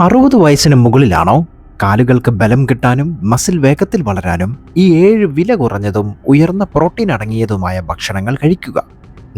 60 വയസ്സിന് മുകളിലാണോ? കാലുകൾക്ക് ബലം കിട്ടാനും മസിൽ വേഗത്തിൽ വളരാനും ഈ 7 വില കുറഞ്ഞതും ഉയർന്ന പ്രോട്ടീൻ അടങ്ങിയതുമായ ഭക്ഷണങ്ങൾ കഴിക്കുക.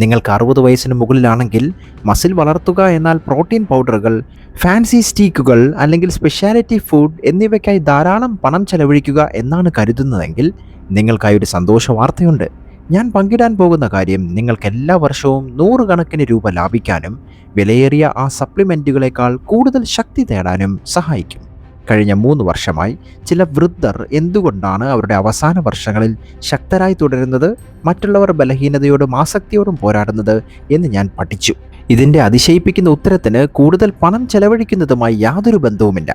നിങ്ങൾക്ക് 60 വയസ്സിന് മുകളിലാണെങ്കിൽ മസിൽ വളർത്തുക എന്നാൽ പ്രോട്ടീൻ പൗഡറുകൾ, ഫാൻസി സ്റ്റീക്കുകൾ അല്ലെങ്കിൽ സ്പെഷ്യാലിറ്റി ഫുഡ് എന്നിവയ്ക്കായി ധാരാളം പണം ചെലവഴിക്കുക എന്നാണ് കരുതുന്നതെങ്കിൽ നിങ്ങൾക്കായി ഒരു സന്തോഷ വാർത്തയുണ്ട്. ഞാൻ പങ്കിടാൻ പോകുന്ന കാര്യം നിങ്ങൾക്ക് എല്ലാ വർഷവും 100 കണക്കിന് രൂപ ലാഭിക്കാനും വിലയേറിയ ആ സപ്ലിമെൻറ്റുകളേക്കാൾ കൂടുതൽ ശക്തി നേടാനും സഹായിക്കും. കഴിഞ്ഞ 3 വർഷമായി ചില വൃദ്ധർ എന്തുകൊണ്ടാണ് അവരുടെ അവസാന വർഷങ്ങളിൽ ശക്തരായി തുടരുന്നത്, മറ്റുള്ളവർ ബലഹീനതയോടും ആസക്തിയോടും പോരാടുന്നത് എന്ന് ഞാൻ പഠിച്ചു. ഇതിൻ്റെ അതിശയിപ്പിക്കുന്ന ഉത്തരത്തിന് കൂടുതൽ പണം ചെലവഴിക്കുന്നതുമായി യാതൊരു ബന്ധവുമില്ല.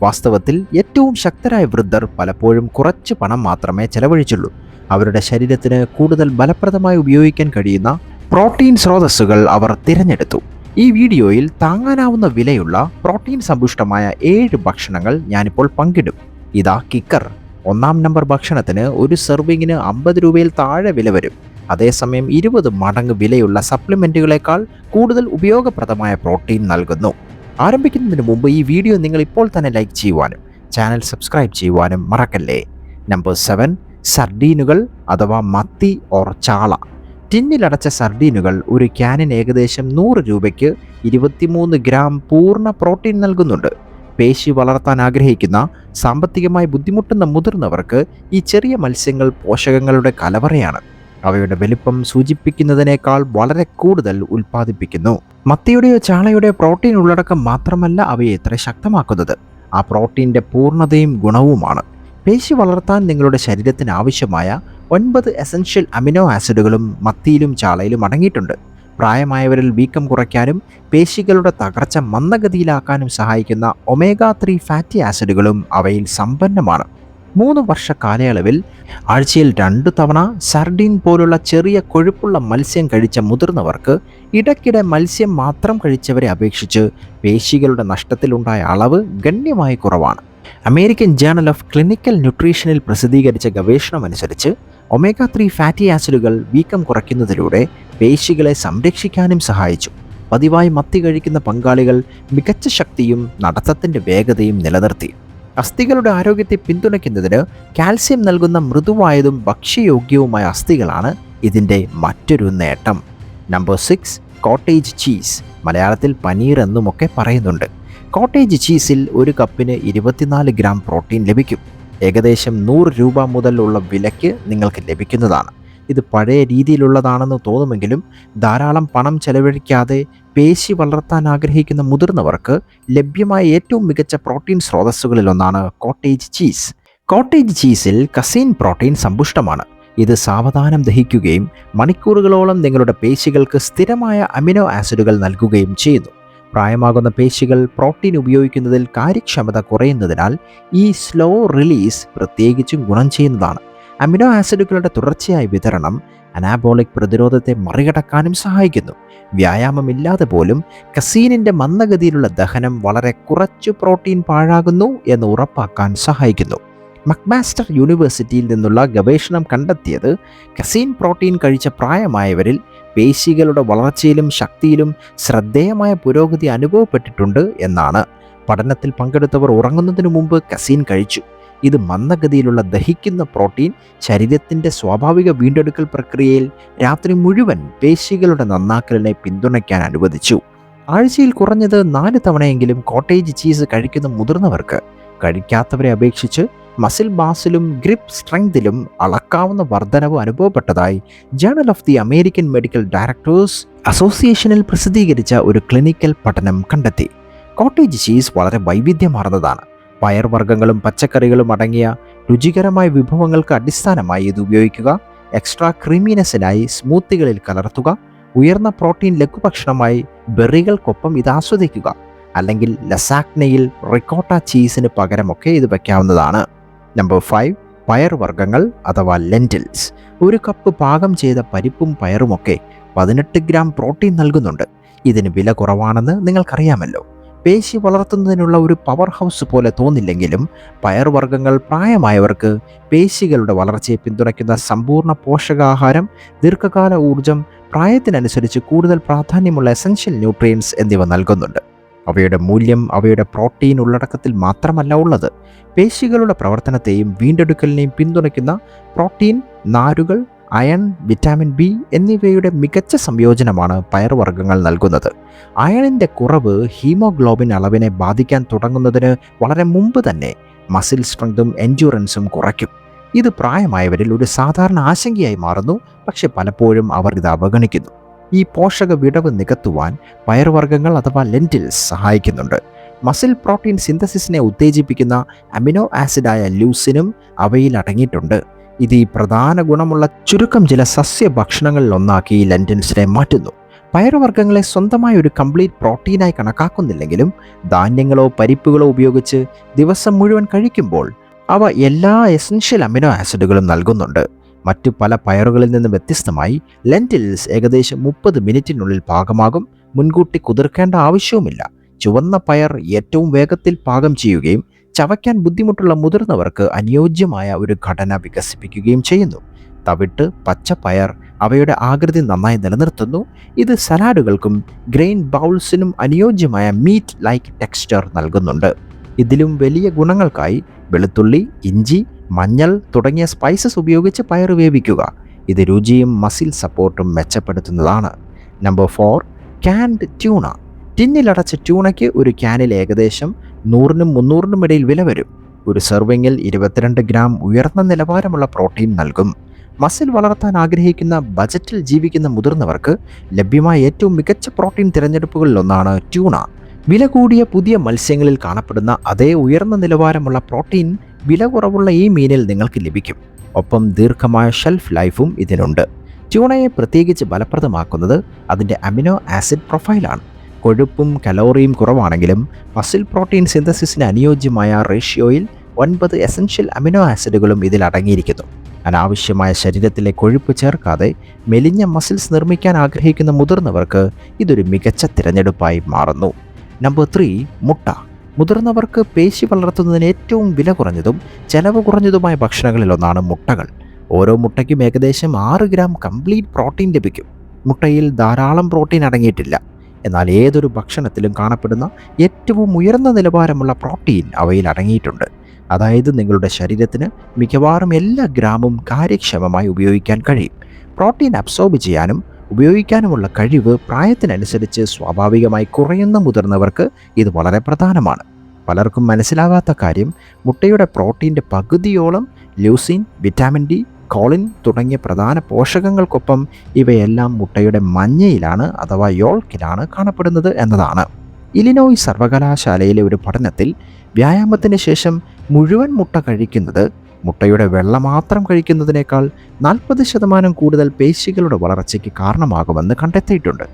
വാസ്തവത്തിൽ ഏറ്റവും ശക്തരായ വൃദ്ധർ പലപ്പോഴും കുറച്ച് പണം മാത്രമേ ചെലവഴിച്ചുള്ളൂ. അവരുടെ ശരീരത്തിന് കൂടുതൽ ഫലപ്രദമായി ഉപയോഗിക്കാൻ കഴിയുന്ന പ്രോട്ടീൻ സ്രോതസ്സുകൾ അവർ തിരഞ്ഞെടുത്തു. ഈ വീഡിയോയിൽ താങ്ങാനാവുന്ന വിലയുള്ള പ്രോട്ടീൻ സമ്പുഷ്ടമായ 7 ഭക്ഷണങ്ങൾ ഞാനിപ്പോൾ പങ്കിടും. ഇതാ കിക്കർ. 1-ാം നമ്പർ ഭക്ഷണത്തിന് ഒരു സെർവിങ്ങിന് 50 രൂപയിൽ താഴെ വില വരും. അതേസമയം 20 മടങ്ങ് വിലയുള്ള സപ്ലിമെൻറ്റുകളേക്കാൾ കൂടുതൽ ഉപയോഗപ്രദമായ പ്രോട്ടീൻ നൽകുന്നു. ആരംഭിക്കുന്നതിന് മുമ്പ് ഈ വീഡിയോ നിങ്ങൾ ഇപ്പോൾ തന്നെ ലൈക്ക് ചെയ്യുവാനും ചാനൽ സബ്സ്ക്രൈബ് ചെയ്യുവാനും മറക്കല്ലേ. നമ്പർ 7, സർഡീനുകൾ അഥവാ മത്തി ഓർ ചാള. ടിന്നിലടച്ച സർഡീനുകൾ ഒരു ക്യാനിന് ഏകദേശം 100 രൂപയ്ക്ക് 23 ഗ്രാം പൂർണ്ണ പ്രോട്ടീൻ നൽകുന്നുണ്ട്. പേശി വളർത്താൻ ആഗ്രഹിക്കുന്ന, സാമ്പത്തികമായി ബുദ്ധിമുട്ടുന്ന മുതിർന്നവർക്ക് ഈ ചെറിയ മത്സ്യങ്ങൾ പോഷകങ്ങളുടെ കലവറയാണ്. അവയുടെ വലിപ്പം സൂചിപ്പിക്കുന്നതിനേക്കാൾ വളരെ കൂടുതൽ ഉൽപ്പാദിപ്പിക്കുന്നു. മത്തിയുടെയോ ചാളയുടെയോ പ്രോട്ടീൻ ഉള്ളടക്കം മാത്രമല്ല അവയെ ഇത്ര ശക്തമാക്കുന്നത്, ആ പ്രോട്ടീൻ്റെ പൂർണ്ണതയും ഗുണവുമാണ്. പേശി വളർത്താൻ നിങ്ങളുടെ ശരീരത്തിന് ആവശ്യമായ 9 എസൻഷ്യൽ അമിനോ ആസിഡുകളും മത്തിയിലും ചാളയിലും അടങ്ങിയിട്ടുണ്ട്. പ്രായമായവരിൽ വീക്കം കുറയ്ക്കാനും പേശികളുടെ തകർച്ച മന്ദഗതിയിലാക്കാനും സഹായിക്കുന്ന ഒമേഗ-3 ഫാറ്റി ആസിഡുകളും അവയിൽ സമ്പന്നമാണ്. 3 വർഷ കാലയളവിൽ ആഴ്ചയിൽ 2 തവണ സർഡീൻ പോലുള്ള ചെറിയ കൊഴുപ്പുള്ള മത്സ്യം കഴിച്ച മുതിർന്നവർക്ക് ഇടയ്ക്കിടെ മത്സ്യം മാത്രം കഴിച്ചവരെ അപേക്ഷിച്ച് പേശികളുടെ നഷ്ടത്തിലുണ്ടായ അളവ് ഗണ്യമായി കുറവാണ്. അമേരിക്കൻ ജേണൽ ഓഫ് ക്ലിനിക്കൽ ന്യൂട്രീഷനിൽ പ്രസിദ്ധീകരിച്ച ഗവേഷണമനുസരിച്ച് ഒമേഗ-3 ഫാറ്റി ആസിഡുകൾ വീക്കം കുറയ്ക്കുന്നതിലൂടെ പേശികളെ സംരക്ഷിക്കാനും സഹായിച്ചു. പതിവായി മത്തി കഴിക്കുന്ന പങ്കാളികൾ മികച്ച ശക്തിയും നടത്തത്തിൻ്റെ വേഗതയും നിലനിർത്തി. അസ്ഥികളുടെ ആരോഗ്യത്തെ പിന്തുണയ്ക്കുന്നതിന് കാൽസ്യം നൽകുന്ന മൃദുവായതും ഭക്ഷ്യയോഗ്യവുമായ അസ്ഥികളാണ് ഇതിൻ്റെ മറ്റൊരു നേട്ടം. Number 6, cottage cheese. മലയാളത്തിൽ പനീർ എന്നുമൊക്കെ പറയുന്നുണ്ട്. കോട്ടേജ് ചീസിൽ ഒരു കപ്പിന് 24 ഗ്രാം പ്രോട്ടീൻ ലഭിക്കും. ഏകദേശം 100 രൂപ മുതൽ ഉള്ള വിലയ്ക്ക് നിങ്ങൾക്ക് ലഭിക്കുന്നതാണ്. ഇത് പഴയ രീതിയിലുള്ളതാണെന്ന് തോന്നുമെങ്കിലും ധാരാളം പണം ചെലവഴിക്കാതെ പേശി വളർത്താൻ ആഗ്രഹിക്കുന്ന മുതിർന്നവർക്ക് ലഭ്യമായ ഏറ്റവും മികച്ച പ്രോട്ടീൻ സ്രോതസ്സുകളിലൊന്നാണ് കോട്ടേജ് ചീസ്. കോട്ടേജ് ചീസിൽ കസീൻ പ്രോട്ടീൻ സമ്പുഷ്ടമാണ്. ഇത് സാവധാനം ദഹിക്കുകയും മണിക്കൂറുകളോളം നിങ്ങളുടെ പേശികൾക്ക് സ്ഥിരമായ അമിനോ ആസിഡുകൾ നൽകുകയും ചെയ്യുന്നു. പ്രായമാകുന്ന പേശികൾ പ്രോട്ടീൻ ഉപയോഗിക്കുന്നതിൽ കാര്യക്ഷമത കുറയുന്നതിനാൽ ഈ സ്ലോ റിലീസ് പ്രത്യേകിച്ചും ഗുണം ചെയ്യുന്നതാണ്. അമിനോ ആസിഡുകളുടെ തുടർച്ചയായ വിതരണം അനാബോളിക് പ്രതിരോധത്തെ മറികടക്കാനും സഹായിക്കുന്നു. വ്യായാമമില്ലാതെ പോലും കസീനിൻ്റെ മന്ദഗതിയിലുള്ള ദഹനം വളരെ കുറച്ചു പ്രോട്ടീൻ പാഴാകുന്നു എന്ന് ഉറപ്പാക്കാൻ സഹായിക്കുന്നു. മക്മാസ്റ്റർ യൂണിവേഴ്സിറ്റിയിൽ നിന്നുള്ള ഗവേഷണം കണ്ടെത്തിയത് കസീൻ പ്രോട്ടീൻ കഴിച്ച പ്രായമായവരിൽ പേശികളുടെ വളർച്ചയിലും ശക്തിയിലും ശ്രദ്ധേയമായ പുരോഗതി അനുഭവപ്പെട്ടിട്ടുണ്ട് എന്നാണ്. പഠനത്തിൽ പങ്കെടുത്തവർ ഉറങ്ങുന്നതിനു മുമ്പ് കസീൻ കഴിച്ചു. ഇത് മന്ദഗതിയിലുള്ള ദഹിക്കുന്ന പ്രോട്ടീൻ ശരീരത്തിൻ്റെ സ്വാഭാവിക വീണ്ടെടുക്കൽ പ്രക്രിയയിൽ രാത്രി മുഴുവൻ പേശികളുടെ നന്നാക്കലിനെ പിന്തുണയ്ക്കാൻ അനുവദിച്ചു. ആഴ്ചയിൽ കുറഞ്ഞത് 4 തവണയെങ്കിലും കോട്ടേജ് ചീസ് കഴിക്കുന്ന മുതിർന്നവർക്ക് കഴിക്കാത്തവരെ അപേക്ഷിച്ച് മസിൽ മാസിലും ഗ്രിപ്പ് സ്ട്രെങ്തിലും അളക്കാവുന്ന വർധനവ് അനുഭവപ്പെട്ടതായി journal of the American medical directors അസോസിയേഷനിൽ പ്രസിദ്ധീകരിച്ച ഒരു ക്ലിനിക്കൽ പഠനം കണ്ടെത്തി. കോട്ടേജ് ചീസ് വളരെ വൈവിധ്യമാർന്നതാണ്. പയർവർഗ്ഗങ്ങളും പച്ചക്കറികളും അടങ്ങിയ രുചികരമായ വിഭവങ്ങൾക്ക് അടിസ്ഥാനമായി ഇത് ഉപയോഗിക്കുക. എക്സ്ട്രാ ക്രീമിനെസ്സിനായി സ്മൂത്തികളിൽ കലർത്തുക. ഉയർന്ന പ്രോട്ടീൻ ലഘുഭക്ഷണമായി ബെറികൾക്കൊപ്പം ഇത് ആസ്വദിക്കുക. അല്ലെങ്കിൽ ലസാഗ്നയിൽ റിക്കോട്ട ചീസിന് പകരമൊക്കെ ഇത് വയ്ക്കാവുന്നതാണ്. നമ്പർ 5, പയർവർഗ്ഗങ്ങൾ അഥവാ ലെൻറ്റിൽസ്. ഒരു കപ്പ് പാകം ചെയ്ത പരിപ്പും പയറുമൊക്കെ 18 ഗ്രാം പ്രോട്ടീൻ നൽകുന്നുണ്ട്. ഇതിന് വില കുറവാണെന്ന് നിങ്ങൾക്കറിയാമല്ലോ. പേശി വളർത്തുന്നതിനുള്ള ഒരു പവർ ഹൗസ് പോലെ തോന്നില്ലെങ്കിലും പയർവർഗ്ഗങ്ങൾ പ്രായമായവർക്ക് പേശികളുടെ വളർച്ചയെ പിന്തുണയ്ക്കുന്ന സമ്പൂർണ്ണ പോഷകാഹാരം, ദീർഘകാല ഊർജം, പ്രായത്തിനനുസരിച്ച് കൂടുതൽ പ്രാധാന്യമുള്ള എസൻഷ്യൽ ന്യൂട്രിയൻസ് എന്നിവ നൽകുന്നുണ്ട്. അവയുടെ മൂല്യം അവയുടെ പ്രോട്ടീൻ ഉള്ളടക്കത്തിൽ മാത്രമല്ല ഉള്ളത്. പേശികളുടെ പ്രവർത്തനത്തെയും വീണ്ടെടുക്കലിനെയും പിന്തുണയ്ക്കുന്ന പ്രോട്ടീൻ, നാരുകൾ, അയൺ, വിറ്റാമിൻ ബി എന്നിവയുടെ മികച്ച സംയോജനമാണ് പയറുവർഗ്ഗങ്ങൾ നൽകുന്നത്. അയണിൻ്റെ കുറവ് ഹീമോഗ്ലോബിൻ അളവിനെ ബാധിക്കാൻ തുടങ്ങുന്നതിന് വളരെ മുമ്പ് തന്നെ മസിൽ സ്ട്രെങ്തും എൻഡ്യൂറൻസും കുറയ്ക്കും. ഇത് പ്രായമായവരിൽ ഒരു സാധാരണ ആശങ്കയായി മാറുന്നു, പക്ഷെ പലപ്പോഴും അവർ ഇത് അവഗണിക്കുന്നു. ഈ പോഷക വിടവ് നികത്തുവാൻ പയറുവർഗ്ഗങ്ങൾ അഥവാ ലെൻറ്റിൽസ് സഹായിക്കുന്നുണ്ട്. മസിൽ പ്രോട്ടീൻ സിന്തസിസിനെ ഉത്തേജിപ്പിക്കുന്ന അമിനോ ആസിഡായ ലൂസിനും അവയിൽ അടങ്ങിയിട്ടുണ്ട്. ഇത് ഈ പ്രധാന ഗുണമുള്ള ചുരുക്കം ചില സസ്യഭക്ഷണങ്ങളിലൊന്നാക്കി ലെൻറ്റിൽസിനെ മാറ്റുന്നു. പയറുവർഗ്ഗങ്ങളെ സ്വന്തമായ ഒരു കംപ്ലീറ്റ് പ്രോട്ടീനായി കണക്കാക്കുന്നില്ലെങ്കിലും ധാന്യങ്ങളോ പരിപ്പുകളോ ഉപയോഗിച്ച് ദിവസം മുഴുവൻ കഴിക്കുമ്പോൾ അവ എല്ലാ എസൻഷ്യൽ അമിനോ ആസിഡുകളും നൽകുന്നുണ്ട്. മറ്റു പല പയറുകളിൽ നിന്ന് വ്യത്യസ്തമായി ലെൻറ്റിൽസ് ഏകദേശം 30 മിനിറ്റിനുള്ളിൽ പാകമാകും. മുൻകൂട്ടി കുതിർക്കേണ്ട ആവശ്യവുമില്ല. ചുവന്ന പയർ ഏറ്റവും വേഗത്തിൽ പാകം ചെയ്യുകയും ചവയ്ക്കാൻ ബുദ്ധിമുട്ടുള്ള മുതിർന്നവർക്ക് അനുയോജ്യമായ ഒരു ഘടന വികസിപ്പിക്കുകയും ചെയ്യുന്നു. തവിട്ട്, പച്ചപ്പയർ അവയുടെ ആകൃതി നന്നായി നിലനിർത്തുന്നു. ഇത് സലാഡുകൾക്കും ഗ്രെയിൻ ബൗൾസിനും അനുയോജ്യമായ മീറ്റ് ലൈക്ക് ടെക്സ്ചർ നൽകുന്നുണ്ട്. ഇതിലും വലിയ ഗുണങ്ങൾക്കായി വെളുത്തുള്ളി, ഇഞ്ചി, മഞ്ഞൾ തുടങ്ങിയ സ്പൈസസ് ഉപയോഗിച്ച് പയർ വേവിക്കുക. ഇത് രുചിയും മസിൽ സപ്പോർട്ടും മെച്ചപ്പെടുത്തുന്നതാണ്. Number 4, ക്യാൻഡ് tuna. ടിന്നിലടച്ച ട്യൂണയ്ക്ക് ഒരു ക്യാനിൽ ഏകദേശം 100-നും 300-നും ഇടയിൽ വില വരും. ഒരു സെർവിങ്ങിൽ 22 ഗ്രാം ഉയർന്ന നിലവാരമുള്ള പ്രോട്ടീൻ നൽകും. മസിൽ വളർത്താൻ ആഗ്രഹിക്കുന്ന ബജറ്റിൽ ജീവിക്കുന്ന മുതിർന്നവർക്ക് ലഭ്യമായ ഏറ്റവും മികച്ച പ്രോട്ടീൻ തിരഞ്ഞെടുപ്പുകളിലൊന്നാണ് ട്യൂണ. വില കൂടിയ പുതിയ മത്സ്യങ്ങളിൽ കാണപ്പെടുന്ന അതേ ഉയർന്ന നിലവാരമുള്ള പ്രോട്ടീൻ വില കുറവുള്ള ഈ മീനിൽ നിങ്ങൾക്ക് ലഭിക്കും. ഒപ്പം ദീർഘമായ ഷെൽഫ് ലൈഫും ഇതിനുണ്ട്. ട്യൂണയെ പ്രത്യേകിച്ച് ഫലപ്രദമാക്കുന്നത് അതിൻ്റെ അമിനോ ആസിഡ് പ്രൊഫൈലാണ്. കൊഴുപ്പും കലോറിയും കുറവാണെങ്കിലും മസിൽ പ്രോട്ടീൻ സിന്തസിസിന് അനുയോജ്യമായ റേഷ്യോയിൽ 9 എസൻഷ്യൽ അമിനോ ആസിഡുകളും ഇതിൽ അടങ്ങിയിരിക്കുന്നു. അനാവശ്യമായ ശരീരത്തിലെ കൊഴുപ്പ് ചേർക്കാതെ മെലിഞ്ഞ മസിൽസ് നിർമ്മിക്കാൻ ആഗ്രഹിക്കുന്ന മുതിർന്നവർക്ക് ഇതൊരു മികച്ച തിരഞ്ഞെടുപ്പായി മാറുന്നു. നമ്പർ 3, മുട്ട. മുതിർന്നവർക്ക് പേശി വളർത്തുന്നതിന് ഏറ്റവും വില കുറഞ്ഞതും ചെലവ് കുറഞ്ഞതുമായ ഭക്ഷണങ്ങളിലൊന്നാണ് മുട്ടകൾ. ഓരോ മുട്ടയ്ക്കും ഏകദേശം 6 ഗ്രാം കംപ്ലീറ്റ് പ്രോട്ടീൻ ലഭിക്കും. മുട്ടയിൽ ധാരാളം പ്രോട്ടീൻ അടങ്ങിയിട്ടില്ല, എന്നാൽ ഏതൊരു ഭക്ഷണത്തിലും കാണപ്പെടുന്ന ഏറ്റവും ഉയർന്ന നിലവാരമുള്ള പ്രോട്ടീൻ അവയിൽ അടങ്ങിയിട്ടുണ്ട്. അതായത് നിങ്ങളുടെ ശരീരത്തിന് മിക്കവാറും എല്ലാ ഗ്രാമും കാര്യക്ഷമമായി ഉപയോഗിക്കാൻ കഴിയും. പ്രോട്ടീൻ അബ്സോർബ് ചെയ്യാനും ഉപയോഗിക്കാനുമുള്ള കഴിവ് പ്രായത്തിനനുസരിച്ച് സ്വാഭാവികമായി കുറയുന്ന മുതിർന്നവർക്ക് ഇത് വളരെ പ്രധാനമാണ്. പലർക്കും മനസ്സിലാകാത്ത കാര്യം, മുട്ടയുടെ പ്രോട്ടീൻ്റെ പകുതിയോളം ലൂസിൻ, വിറ്റാമിൻ ഡി, കോളിൻ തുടങ്ങിയ പ്രധാന പോഷകങ്ങൾക്കൊപ്പം ഇവയെല്ലാം മുട്ടയുടെ മഞ്ഞയിലാണ് അഥവാ യോൾക്കിലാണ് കാണപ്പെടുന്നത് എന്നതാണ്. ഇലിനോയ് സർവകലാശാലയിലെ ഒരു പഠനത്തിൽ വ്യായാമത്തിന് ശേഷം മുഴുവൻ മുട്ട കഴിക്കുന്നത് മുട്ടയുടെ വെള്ള മാത്രം കഴിക്കുന്നതിനേക്കാൾ 40% കൂടുതൽ പേശികളുടെ വളർച്ചയ്ക്ക് കാരണമാകുമെന്ന് കണ്ടെത്തിയിട്ടുണ്ട്.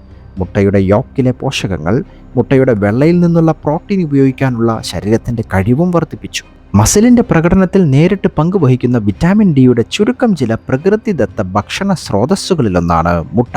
മുട്ടയുടെ യോക്കിലെ പോഷകങ്ങൾ മുട്ടയുടെ വെള്ളയിൽ നിന്നുള്ള പ്രോട്ടീൻ ഉപയോഗിക്കാനുള്ള ശരീരത്തിൻ്റെ കഴിവും വർദ്ധിപ്പിച്ചു. മസിലിൻ്റെ പ്രകടനത്തിൽ നേരിട്ട് പങ്കുവഹിക്കുന്ന വിറ്റാമിൻ ഡിയുടെ ചുരുക്കം ചില പ്രകൃതിദത്ത ഭക്ഷണ സ്രോതസ്സുകളിലൊന്നാണ് മുട്ട.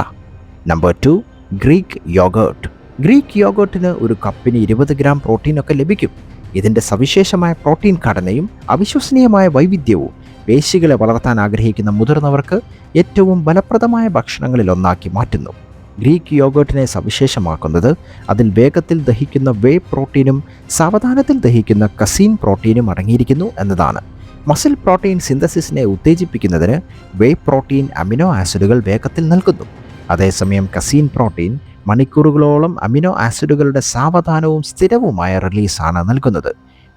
Number 2, Greek yoghurt. ഗ്രീക്ക് യോഗേർട്ടിന് ഒരു കപ്പിന് 20 ഗ്രാം പ്രോട്ടീനൊക്കെ ലഭിക്കും. ഇതിൻ്റെ സവിശേഷമായ പ്രോട്ടീൻ ഘടനയും അവിശ്വസനീയമായ വൈവിധ്യവും പേശികളെ വളർത്താൻ ആഗ്രഹിക്കുന്ന മുതിർന്നവർക്ക് ഏറ്റവും ഫലപ്രദമായ ഭക്ഷണങ്ങളിലൊന്നാക്കി മാറ്റുന്നു. ഗ്രീക്ക് യോഗേർട്ടിനെ സവിശേഷമാക്കുന്നത് അതിൽ വേഗത്തിൽ ദഹിക്കുന്ന വേ പ്രോട്ടീനും സാവധാനത്തിൽ ദഹിക്കുന്ന കസീൻ പ്രോട്ടീനും അടങ്ങിയിരിക്കുന്നു എന്നതാണ്. മസിൽ പ്രോട്ടീൻ സിന്തസിസിനെ ഉത്തേജിപ്പിക്കുന്നതിന് വേ പ്രോട്ടീൻ അമിനോ ആസിഡുകൾ വേഗത്തിൽ നൽകുന്നു. അതേസമയം കസീൻ പ്രോട്ടീൻ മണിക്കൂറുകളോളം അമിനോ ആസിഡുകളുടെ സാവധാനവും സ്ഥിരവുമായ റിലീസാണ് നൽകുന്നത്.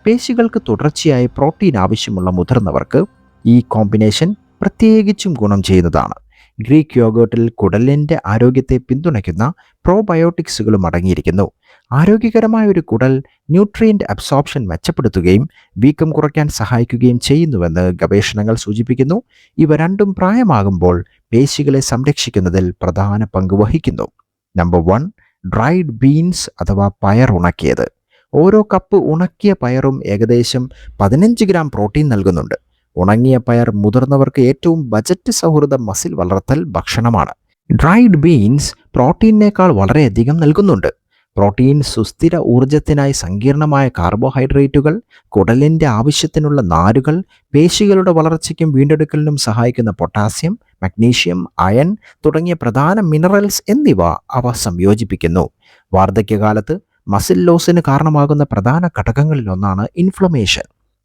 പേശികൾക്ക് തുടർച്ചയായി പ്രോട്ടീൻ ആവശ്യമുള്ള മുതിർന്നവർക്ക് ഈ കോമ്പിനേഷൻ പ്രത്യേകിച്ചും ഗുണം ചെയ്യുന്നതാണ്. ഗ്രീക്ക് യോഗേർട്ടിൽ കുടലിൻ്റെ ആരോഗ്യത്തെ പിന്തുണയ്ക്കുന്ന പ്രോബയോട്ടിക്സുകളും അടങ്ങിയിരിക്കുന്നു. ആരോഗ്യകരമായ ഒരു കുടൽ ന്യൂട്രിയൻ്റ് അബ്സോർപ്ഷൻ മെച്ചപ്പെടുത്തുകയും വീക്കം കുറയ്ക്കാൻ സഹായിക്കുകയും ചെയ്യുന്നുവെന്ന് ഗവേഷണങ്ങൾ സൂചിപ്പിക്കുന്നു. ഇവ രണ്ടും പ്രായമാകുമ്പോൾ പേശികളെ സംരക്ഷിക്കുന്നതിൽ പ്രധാന പങ്ക് വഹിക്കുന്നു. നമ്പർ 1, ഡ്രൈഡ് ബീൻസ് അഥവാ പയർ ഉണക്കിയത്. ഓരോ കപ്പ് ഉണക്കിയ പയറും ഏകദേശം 15 ഗ്രാം പ്രോട്ടീൻ നൽകുന്നുണ്ട്. ഉണങ്ങിയ പയർ മുതിർന്നവർക്ക് ഏറ്റവും ബജറ്റ് സൗഹൃദ മസിൽ വളർത്തൽ ഭക്ഷണമാണ്. ഡ്രൈഡ് ബീൻസ് പ്രോട്ടീനേക്കാൾ വളരെയധികം നൽകുന്നുണ്ട്. പ്രോട്ടീൻ സുസ്ഥിര ഊർജത്തിനായി സങ്കീർണമായ കാർബോഹൈഡ്രേറ്റുകൾ, കുടലിൻ്റെ ആവശ്യത്തിനുള്ള നാരുകൾ, പേശികളുടെ വളർച്ചയ്ക്കും വീണ്ടെടുക്കലിനും സഹായിക്കുന്ന പൊട്ടാസ്യം, മഗ്നീഷ്യം, അയൺ തുടങ്ങിയ പ്രധാന മിനറൽസ് എന്നിവ അവ സംയോജിപ്പിക്കുന്നു. വാർദ്ധക്യകാലത്ത് മസിൽ ലോസിന് കാരണമാകുന്ന പ്രധാന ഘടകങ്ങളിലൊന്നാണ് ഇൻഫ്ലമേഷൻ.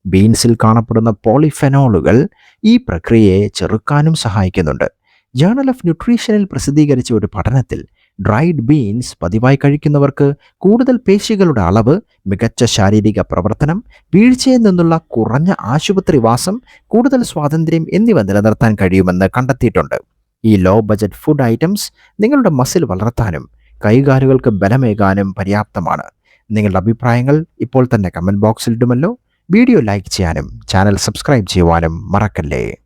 ബീൻസിൽ കാണപ്പെടുന്ന പോളിഫെനോളുകൾ ഈ പ്രക്രിയയെ ചെറുക്കാനും സഹായിക്കുന്നുണ്ട്. ജേണൽ ഓഫ് ന്യൂട്രീഷനിൽ പ്രസിദ്ധീകരിച്ച ഒരു പഠനത്തിൽ ഡ്രൈഡ് ബീൻസ് പതിവായി കഴിക്കുന്നവർക്ക് കൂടുതൽ പേശികളുടെ അളവ്, മികച്ച ശാരീരിക പ്രവർത്തനം, വീഴ്ചയിൽ നിന്നുള്ള കുറഞ്ഞ ആശുപത്രിവാസം, കൂടുതൽ സ്വാതന്ത്ര്യം എന്നിവ നിലനിർത്താൻ കഴിയുമെന്ന് കണ്ടെത്തിയിട്ടുണ്ട്. ഈ ലോ ബജറ്റ് ഫുഡ് ഐറ്റംസ് നിങ്ങളുടെ മസിൽ വളർത്താനും കൈകാലുകൾക്ക് ബലമേകാനും പര്യാപ്തമാണ്. നിങ്ങളുടെ അഭിപ്രായങ്ങൾ ഇപ്പോൾ തന്നെ കമൻറ്റ് ബോക്സിൽ ഇടുമല്ലോ. വീഡിയോ ലൈക്ക് ചെയ്യാനും ചാനൽ സബ്സ്ക്രൈബ് ചെയ്യുവാനും മറക്കല്ലേ.